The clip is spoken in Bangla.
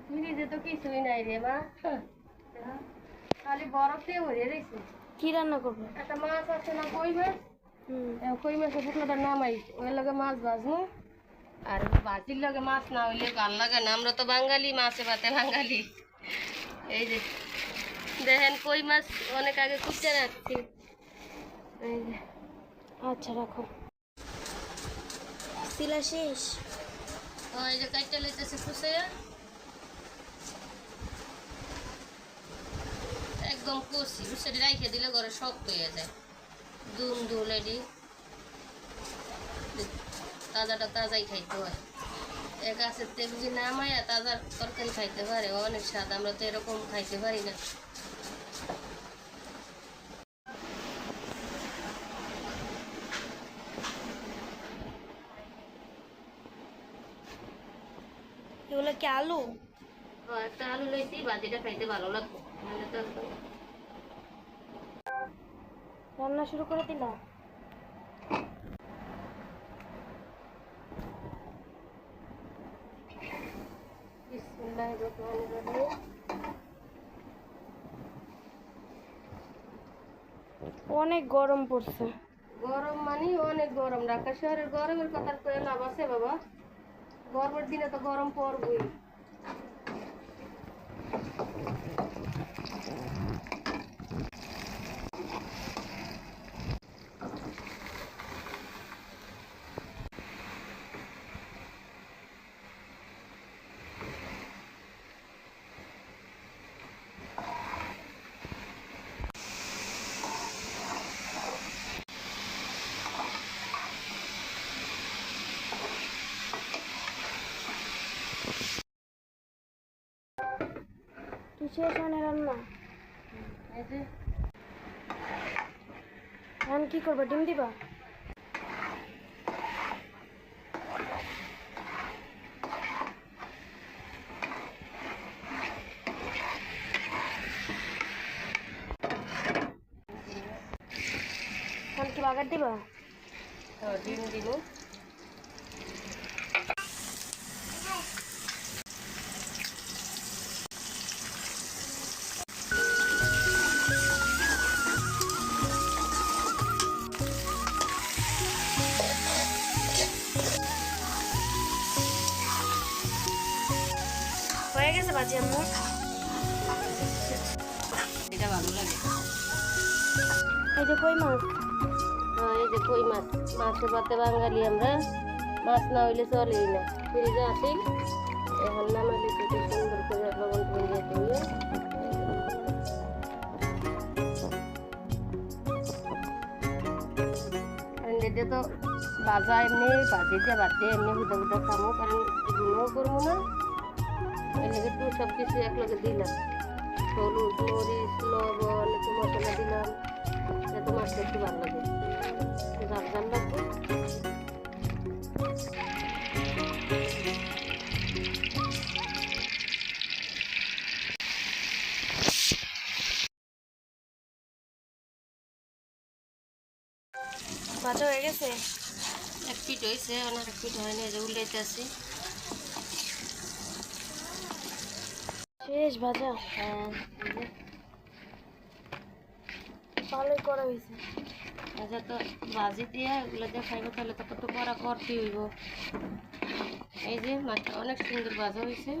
ফ্রিজে তো কিছুই নাই রে মা, খালি বরফ দিয়ে ভরে রয়েছে। কি রান্না করবো? একটা মাছ আছে না, কই মাছ। কই মাছের শুকনোটা নামাই, ওই লগে মাছ ভাজবো। আর ভাজির লগে মাছ না হইলে ভাল লাগে না, আমরা তো বাঙালি, মাছে ভাতে বাঙালি। এই যে দেখেন কই মাছ অনেক আগে কুটে রাখছি। এই যে আচ্ছা রাখো। সিলা শেষ? এই যে কাইটা লইতেছে কুচে, একদম কষি সেটি রাইখে দিলে ঘরে শক্ত হয়ে যায়। দুম দুলেডি তাজাটা তাজাই খাইতে হয়। এক গাছের তেল যদি নামাইয়া তাজা তরকারি খাইতে পারে, অনেক স্বাদ। আমরা তো এরকম খাইতে পারি না। এগুলো কি আলু? একটা আলু লইছি, ভাজিটা খাইতে ভালো লাগবে। রান্না শুরু করে দিলাম। অনেক গরম পড়ছে। গরম মানে অনেক গরম। ঢাকা শহরের গরমের কথা কয়ে লাভ আছে বাবা? গরমের দিনে তো গরম পড়বই। কিসের সামনে রান্না? এই যে এখন কি করবো? ডিম দিবা? এখন কি বাগার দিবা? ডিম দিব। হয়ে গেছে ভাজি আম্মু? এটা ভালো লাগে। এই যে কই মাছ। এই যে কই মাছ, মাছে ভাতে বাঙালি আমরা, মাছ না হইলে চলেই না। ফ্রিজে আসি, এখন নামাইলে খুব সুন্দর করে লবণ ধরিয়ে ধুয়ে এটা তো ভাজা এমনি ভাজিতে ভাতে এমনি হুদা হুদা খামো, কারণ এগুলোও করবো না। এই লেগে একটু সব কিছু একলগে দিলাম, হলুদ, মরিচ, লবণ, একটু মশলা দিলাম, যাতে মাছটা একটু ভালো লাগে, ঝাল ঝাল লাগবে। ভাজা হয়ে গেছে? এক পিঠ হয়েছে, অনেক এক পিঠ হয়নি, যে উল্টাইতেছি। শেষ ভাজা? হ্যাঁ, ভালোই করা হয়েছে। আচ্ছা, তো ভাজি দিয়ে এগুলো দিয়ে খাইবো, তাহলে তো কত করা করতে হইব। এই যে মাছটা অনেক সুন্দর ভাজা হয়েছে।